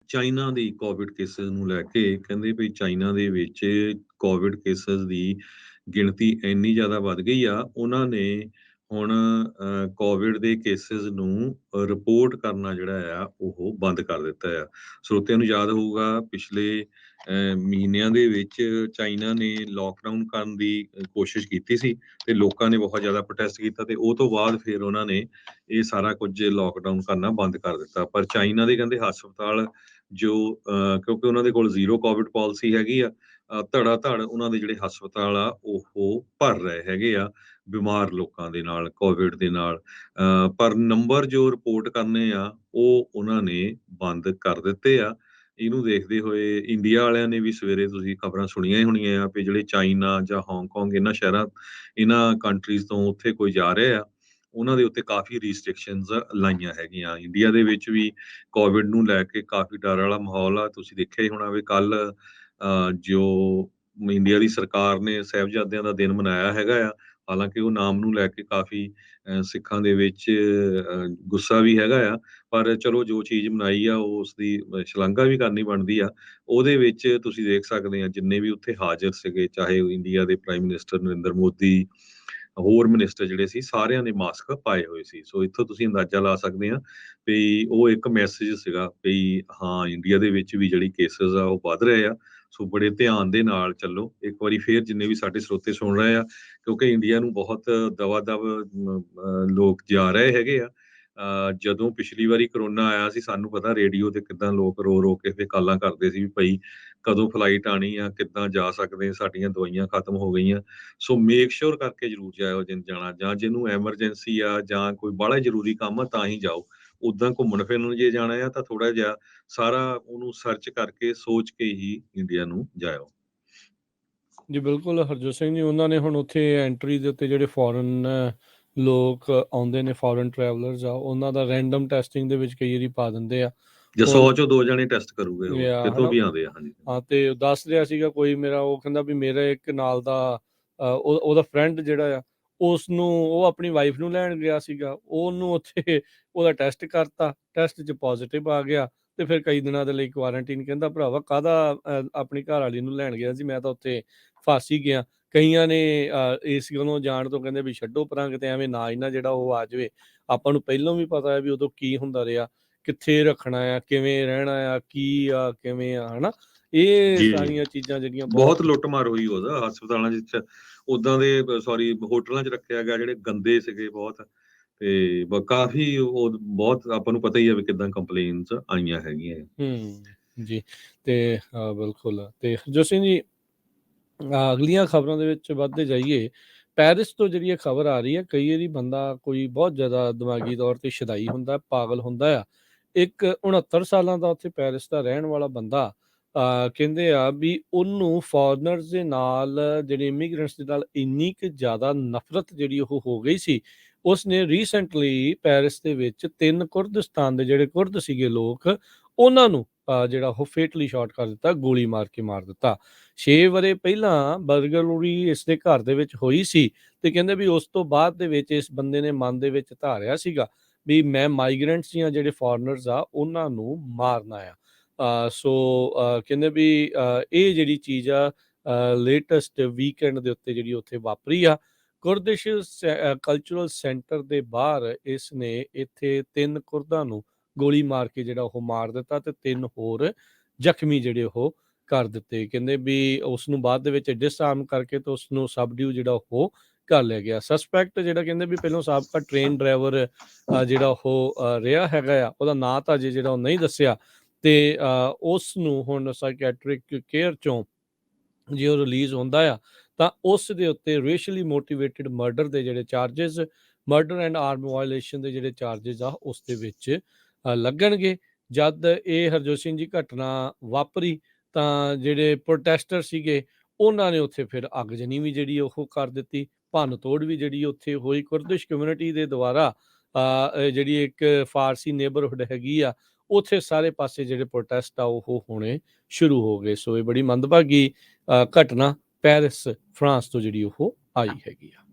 China ਦੀ Covid cases ਨੂੰ ਲੈ ਕੇ ਕਹਿੰਦੇ ਵੀ ਚਾਈਨਾ ਦੇ ਵਿੱਚ ਕੋਵਿਡ ਕੇਸਿਸ ਦੀ ਗਿਣਤੀ ਇੰਨੀ ਜ਼ਿਆਦਾ ਵੱਧ ਗਈ ਆ, ਉਹਨਾਂ ਨੇ ਹੁਣ ਕੋਵਿਡ ਦੇ ਕੇਸਿਸ ਨੂੰ ਰਿਪੋਰਟ ਕਰਨਾ ਜਿਹੜਾ ਆ ਉਹ ਬੰਦ ਕਰ ਦਿੱਤਾ ਆ। ਸਰੋਤਿਆਂ ਨੂੰ ਯਾਦ ਹੋਊਗਾ ਪਿਛਲੇ ਮਹੀਨਿਆਂ ਦੇ ਵਿੱਚ ਚਾਈਨਾ ਨੇ ਲੋਕਡਾਊਨ ਕਰਨ ਦੀ ਕੋਸ਼ਿਸ਼ ਕੀਤੀ ਸੀ ਤੇ ਲੋਕਾਂ ਨੇ ਬਹੁਤ ਜ਼ਿਆਦਾ ਪ੍ਰੋਟੈਸਟ ਕੀਤਾ ਤੇ ਉਹ ਤੋਂ ਬਾਅਦ ਫਿਰ ਉਹਨਾਂ ਨੇ ਇਹ ਸਾਰਾ ਕੁਝ ਲੋਕਡਾਊਨ ਕਰਨਾ ਬੰਦ ਕਰ ਦਿੱਤਾ। ਪਰ ਚਾਈਨਾ ਦੇ ਕਹਿੰਦੇ ਹਸਪਤਾਲ ਜੋ ਕਿਉਂਕਿ ਉਹਨਾਂ ਦੇ ਕੋਲ ਜ਼ੀਰੋ ਕੋਵਿਡ ਪਾਲਿਸੀ ਹੈਗੀ ਆ, ਧੜਾ ਧੜ ਉਹਨਾਂ ਦੇ ਜਿਹੜੇ ਹਸਪਤਾਲ ਆ ਉਹ ਭਰ ਰਹੇ ਹੈਗੇ ਆ ਬਿਮਾਰ ਲੋਕਾਂ ਦੇ ਨਾਲ, ਕੋਵਿਡ ਦੇ ਨਾਲ। ਪਰ ਨੰਬਰ ਜੋ ਰਿਪੋਰਟ ਕਰਨੇ ਆ ਉਹ ਉਹਨਾਂ ਨੇ ਬੰਦ ਕਰ ਦਿੱਤੇ ਆ। ਇਹਨੂੰ ਦੇਖਦੇ ਹੋਏ ਇੰਡੀਆ ਵਾਲਿਆਂ ਨੇ ਵੀ ਸਵੇਰੇ ਤੁਸੀਂ ਖਬਰਾਂ ਸੁਣੀਆਂ ਹੀ ਹੋਣੀਆਂ ਆ ਵੀ ਜਿਹੜੇ ਚਾਈਨਾ ਜਾਂ ਹਾਂਗਕਾਂਗ ਇਹਨਾਂ ਕੰਟਰੀਜ਼ ਤੋਂ ਉੱਥੇ ਕੋਈ ਜਾ ਰਹੇ ਆ, ਉਹਨਾਂ ਦੇ ਉੱਤੇ ਕਾਫੀ ਰਿਸਟ੍ਰਿਕਸ਼ਨਸ ਲਾਈਆਂ ਹੈਗੀਆਂ। ਇੰਡੀਆ ਦੇ ਵਿੱਚ ਵੀ ਕੋਵਿਡ ਨੂੰ ਲੈ ਕੇ ਕਾਫੀ ਡਰ ਵਾਲਾ ਮਾਹੌਲ ਆ। ਤੁਸੀਂ ਦੇਖਿਆ ਹੀ ਹੋਣਾ ਵੀ ਕੱਲ ਜੋ ਇੰਡੀਆ ਦੀ ਸਰਕਾਰ ਨੇ ਸਾਹਿਬਜ਼ਾਦਿਆਂ ਦਾ ਦਿਨ ਮਨਾਇਆ ਹੈਗਾ ਆ, ਹਾਲਾਂਕਿ ਉਹ ਨਾਮ ਨੂੰ ਲੈ ਕੇ ਕਾਫੀ ਸਿੱਖਾਂ ਦੇ ਵਿੱਚ ਗੁੱਸਾ ਵੀ ਹੈਗਾ ਆ, ਪਰ ਚਲੋ ਜੋ ਚੀਜ਼ ਮਨਾਈ ਆ ਉਸ ਦੀ ਸ਼ਲਾਘਾ ਵੀ ਕਰਨੀ ਬਣਦੀ ਆ। ਉਹਦੇ ਵਿੱਚ ਤੁਸੀਂ ਦੇਖ ਸਕਦੇ ਆ ਜਿੰਨੇ ਵੀ ਉੱਥੇ ਹਾਜ਼ਰ ਸੀਗੇ, ਚਾਹੇ ਉਹ ਇੰਡੀਆ ਦੇ ਪ੍ਰਾਈਮ ਮਿਨਿਸਟਰ ਨਰਿੰਦਰ ਮੋਦੀ, ਹੋਰ ਮਿਨਿਸਟਰ ਜਿਹੜੇ ਸੀ, ਸਾਰਿਆਂ ਨੇ ਮਾਸਕ ਪਾਏ ਹੋਏ ਸੀ। ਸੋ ਇੱਥੋਂ ਤੁਸੀਂ ਅੰਦਾਜ਼ਾ ਲਾ ਸਕਦੇ ਆ ਵੀ ਉਹ ਇੱਕ ਮੈਸੇਜ ਸੀਗਾ ਵੀ ਹਾਂ ਇੰਡੀਆ ਦੇ ਵਿੱਚ ਵੀ ਜਿਹੜੀ ਕੇਸਿਸ ਆ ਉਹ ਵੱਧ ਰਹੇ ਆ। ਸੋ ਬੜੇ ਧਿਆਨ ਦੇ ਨਾਲ ਚੱਲੋ। ਇੱਕ ਵਾਰੀ ਫੇਰ ਜਿੰਨੇ ਵੀ ਸਾਡੇ ਸਰੋਤੇ ਸੁਣ ਰਹੇ ਆ, ਕਿਉਂਕਿ ਇੰਡੀਆ ਨੂੰ ਬਹੁਤ ਦਵਾ-ਦਵ ਲੋਕ ਜਾ ਰਹੇ ਹੈਗੇ ਆ। ਜਦੋਂ ਪਿਛਲੀ ਵਾਰੀ ਕਰੋਨਾ ਆਇਆ ਸੀ, ਸਾਨੂੰ ਪਤਾ ਰੇਡੀਓ ਤੇ ਕਿੱਦਾਂ ਲੋਕ ਰੋ-ਰੋ ਕੇ ਫਿਰ ਕਾਲਾਂ ਕਰਦੇ ਸੀ ਵੀ ਭਾਈ ਕਦੋਂ ਫਲਾਈਟ ਆਣੀ ਆ, ਕਿੱਦਾਂ ਜਾ ਸਕਦੇ, ਸਾਡੀਆਂ ਦਵਾਈਆਂ ਖਤਮ ਹੋ ਗਈਆਂ। ਸੋ ਮੇਕ ਸ਼ੋਰ ਕਰਕੇ ਜ਼ਰੂਰ ਜਾਇਓ ਜਾਣਾ, ਜਾਂ ਜਿਹਨੂੰ ਐਮਰਜੈਂਸੀ ਆ ਜਾਂ ਕੋਈ ਬਾਹਲਾ ਜ਼ਰੂਰੀ ਕੰਮ ਆ ਤਾਂ ਹੀ ਜਾਓ। ਓਦਾਂ ਘੁੰਮਣ ਫਿਰਨ ਨੂੰ ਜੇ ਜਾਣਾ ਆ ਤਾਂ ਥੋੜਾ ਜਿਹਾ ਸਾਰਾ ਉਹਨੂੰ ਸਰਚ ਕਰਕੇ ਸੋਚ ਕੇ ਹੀ ਇੰਡੀਆ ਨੂੰ ਜਾਇਓ। ਜੀ ਬਿਲਕੁਲ ਹਰਜੋਤ ਸਿੰਘ ਜੀ, ਉਹਨਾਂ ਨੇ ਹੁਣ ਉੱਥੇ ਐਂਟਰੀ ਦੇ ਉੱਤੇ ਜਿਹੜੇ ਫੋਰਨ ਲੋਕ ਆਉਂਦੇ ਨੇ, ਫੋਰਨ ਟਰੈਵਲਰਸ ਆ, ਉਹਨਾਂ ਦਾ ਰੈਂਡਮ ਟੈਸਟਿੰਗ ਦੇ ਵਿੱਚ ਕਈ ਵਾਰੀ ਪਾ ਦਿੰਦੇ ਆ। ਜੇ ਉਹ 100 ਚੋਂ 2 ਜਣੇ ਟੈਸਟ ਕਰੂਗੇ ਉਹ ਕਿਤੋਂ ਹਨਾ, ਵੀ ਆਉਂਦੇ ਆ। ਹਾਂਜੀ ਹਾਂ, ਤੇ ਦੱਸ ਰਿਹਾ ਸੀਗਾ ਕੋਈ ਮੇਰਾ, ਉਹ ਕਹਿੰਦਾ ਵੀ ਮੇਰਾ ਇੱਕ ਨਾਲ ਦਾ ਉਹਦਾ ਫਰੈਂਡ ਜਿਹੜਾ ਆ, ਉਸ ਨੂੰ ਉਹ ਆਪਣੀ ਵਾਈਫ ਨੂੰ ਲੈਣ ਗਿਆ ਸੀਗਾ, ਉਹਨੂੰ ਉੱਥੇ ਉਹਦਾ ਟੈਸਟ ਕਰਤਾ, ਟੈਸਟ 'ਚ ਪੋਜ਼ਿਟਿਵ ਆ ਗਿਆ ਤੇ ਫਿਰ ਕਈ ਦਿਨਾਂ ਦੇ ਲਈ ਕੁਆਰੰਟੀਨ। ਕਹਿੰਦਾ ਭਰਾਵਾ ਕਾਹਦਾ ਆਪਣੀ ਘਰ ਵਾਲੀ ਨੂੰ ਲੈਣ ਗਿਆ ਸੀ, ਮੈਂ ਤਾਂ ਉੱਥੇ ਫਸ ਹੀ ਗਿਆ। ਕਈਆਂ ਨੇ ਇਸ ਗੱਲੋਂ ਜਾਣ ਤੋਂ ਕਹਿੰਦੇ ਵੀ ਛੱਡੋ ਪਰਾਂ, ਕਿਤੇ ਐਵੇਂ ਨਾ ਇਹਨਾਂ ਜਿਹੜਾ ਉਹ ਆ ਜਾਵੇ। ਆਪਾਂ ਨੂੰ ਪਹਿਲਾਂ ਵੀ ਪਤਾ ਹੈ ਵੀ ਉਦੋਂ ਕੀ ਹੁੰਦਾ ਰਿਹਾ, ਕਿੱਥੇ ਰੱਖਣਾ ਆ, ਕਿਵੇਂ ਰਹਿਣਾ ਆ, ਕੀ ਆ, ਕਿਵੇਂ ਆ, ਹਨਾ। ਇਹ ਜੀ ਸਾਰੀਆਂ ਚੀਜ਼ਾਂ ਜਿਹੜੀਆਂ ਬਹੁਤ ਲੁੱਟਮਾਰ ਹੋਈ ਉਹਦਾ ਹਸਪਤਾਲਾਂ ਚ, ਉਦਾਂ ਦੇ ਸੌਰੀ ਹੋਟਲਾਂ 'ਚ ਰੱਖਿਆ ਗਿਆ ਜਿਹੜੇ ਗੰਦੇ ਸੀਗੇ ਬਹੁਤ। ਤੇ ਕਾਫੀ ਉਹ ਬਹੁਤ ਆਪਾਂ ਨੂੰ ਪਤਾ ਹੀ ਆ ਵੀ ਕਿੱਦਾਂ ਕੰਪਲੇਨਸ ਆਈਆਂ ਹੈਗੀਆਂ। ਜੀ, ਤੇ ਬਿਲਕੁਲ। ਤੇ ਹਰਜੋਤ ਸਿੰਘ ਜੀ, ਅਗਲੀਆਂ ਖਬਰਾਂ ਦੇ ਵਿੱਚ ਵੱਧਦੇ ਜਾਈਏ। ਪੈਰਿਸ ਤੋਂ ਜਿਹੜੀ ਇਹ ਖਬਰ ਆ ਰਹੀ ਹੈ, ਕਈ ਵਾਰੀ ਬੰਦਾ ਕੋਈ ਬਹੁਤ ਜ਼ਿਆਦਾ ਦਿਮਾਗੀ ਤੌਰ ਤੇ ਸ਼ੁਦਾਈ ਹੁੰਦਾ, ਪਾਗਲ ਹੁੰਦਾ ਆ। ਇੱਕ 69 ਸਾਲਾਂ ਦਾ ਉੱਥੇ ਪੈਰਿਸ ਦਾ ਰਹਿਣ ਵਾਲਾ ਬੰਦਾ, ਕਹਿੰਦੇ ਆ ਵੀ ਉਹਨੂੰ ਫੋਰਨਰਸ ਦੇ ਨਾਲ, ਜਿਹੜੇ ਇਮੀਗ੍ਰੈਂਟਸ ਦੇ ਨਾਲ ਇੰਨੀ ਕੁ ਜ਼ਿਆਦਾ ਨਫ਼ਰਤ ਜਿਹੜੀ ਉਹ ਹੋ ਗਈ ਸੀ, ਉਸਨੇ ਰੀਸੈਂਟਲੀ ਪੈਰਿਸ ਦੇ ਵਿੱਚ 3 ਕੁਰਦਿਸਤਾਨ ਦੇ ਜਿਹੜੇ ਕੁਰਦ ਸੀਗੇ ਲੋਕ, ਉਹਨਾਂ ਨੂੰ ਜਿਹੜਾ ਉਹ ਫੇਟਲੀ ਸ਼ਾਟ ਕਰ ਦਿੱਤਾ, ਗੋਲੀ ਮਾਰ ਕੇ ਮਾਰ ਦਿੱਤਾ। 6 ਵਰੇ ਪਹਿਲਾਂ ਬਰਗਲਰੀ ਇਸ ਦੇ ਘਰ ਦੇ ਵਿੱਚ ਹੋਈ ਸੀ ਤੇ ਕਹਿੰਦੇ ਵੀ ਉਸ ਤੋਂ ਬਾਅਦ ਦੇ ਵਿੱਚ ਇਸ ਬੰਦੇ ਨੇ ਮਨ ਦੇ ਵਿੱਚ ਧਾਰਿਆ ਸੀਗਾ ਵੀ ਮੈਂ ਮਾਈਗ੍ਰੈਂਟਸ ਜਾਂ ਜਿਹੜੇ ਫੋਰਨਰਸ ਆ ਉਹਨਾਂ ਨੂੰ ਮਾਰਨਾ ਆ। ਸੋ ਕਹਿੰਦੇ ਵੀ ਇਹ ਜਿਹੜੀ ਚੀਜ਼ ਆ ਲੇਟੈਸਟ ਵੀਕਐਂਡ ਦੇ ਉੱਤੇ ਜਿਹੜੀ ਉੱਥੇ ਵਾਪਰੀ ਆ। ਕੁਰਦਿਸ਼ ਕਲਚਰਲ ਸੈਂਟਰ ਦੇ ਬਾਹਰ ਇਸ ਨੇ ਇੱਥੇ 3 ਕੁਰਦਾਂ ਨੂੰ ਗੋਲੀ ਮਾਰ ਕੇ ਜਿਹੜਾ ਉਹ ਮਾਰ ਦਿੱਤਾ ਤੇ 3 ਹੋਰ ਜ਼ਖਮੀ ਜਿਹੜੇ ਉਹ ਕਰ ਦਿੱਤੇ। ਕਹਿੰਦੇ ਵੀ ਉਸ ਨੂੰ ਬਾਅਦ ਦੇ ਵਿੱਚ ਡਿਸਆਰਮ ਕਰਕੇ ਤੇ ਉਸ ਨੂੰ ਸਬਡਿਊ ਜਿਹੜਾ ਉਹ ਕਰ ਲਿਆ ਗਿਆ। ਸਸਪੈਕਟ ਜਿਹੜਾ ਕਹਿੰਦੇ ਵੀ ਪਹਿਲਾਂ ਸਾਬਕਾ ਟ੍ਰੇਨ ਡਰਾਈਵਰ ਜਿਹੜਾ ਉਹ ਰਿਹਾ ਹੈਗਾ ਆ, ਉਹਦਾ ਨਾਂ ਤਾਂ ਅਜੇ ਜਿਹੜਾ ਉਹ ਨਹੀਂ ਦੱਸਿਆ, ਤੇ ਉਸ ਨੂੰ ਹੁਣ ਸਾਈਕੈਟ੍ਰਿਕ ਕੇਅਰ ਚੋਂ ਜੇ ਉਹ ਰਿਲੀਜ਼ ਹੁੰਦਾ ਆ ਤਾਂ ਉਸ ਦੇ ਉੱਤੇ ਰੇਸ਼ੀਅਲੀ ਮੋਟੀਵੇਟਿਡ ਮਰਡਰ ਦੇ ਜਿਹੜੇ charges, murder and arm violation ਦੇ ਜਿਹੜੇ ਚਾਰजेस ਆ ਉਸ ਦੇ ਵਿੱਚ ਲੱਗਣਗੇ। ਜਦ ਇਹ ਹਰਜੋਤ ਸਿੰਘ ਜੀ ਘਟਨਾ ਵਾਪਰੀ ਤਾਂ ਜਿਹੜੇ ਪ੍ਰੋਟੈਸਟਰ ਸੀਗੇ ਉਹਨਾਂ ਨੇ ਉੱਥੇ ਫਿਰ ਅੱਗਜਨੀ ਵੀ ਜਿਹੜੀ ਉਹ ਕਰ ਦਿੱਤੀ, ਭੰਨ ਤੋੜ ਵੀ ਜਿਹੜੀ ਉੱਥੇ ਹੋਈ ਕੁਰਦਿਸ਼ ਕਮਿਊਨਿਟੀ ਦੇ ਦੁਆਰਾ। ਜਿਹੜੀ ਇੱਕ ਫਾਰਸੀ ਨੇਬਰਹੁੱਡ ਹੈਗੀ ਆ, ਉੱਥੇ ਸਾਰੇ ਪਾਸੇ ਜਿਹੜੇ ਪ੍ਰੋਟੈਸਟ ਆ ਉਹ ਹੋਣੇ ਸ਼ੁਰੂ ਹੋ ਗਏ। ਸੋ ਇਹ ਬੜੀ ਮੰਦਭਾਗੀ ਘਟਨਾ ਪੈਰਿਸ, ਫਰਾਂਸ ਤੋਂ ਜਿਹੜੀ ਉਹ ਆਈ ਹੈਗੀ ਆ।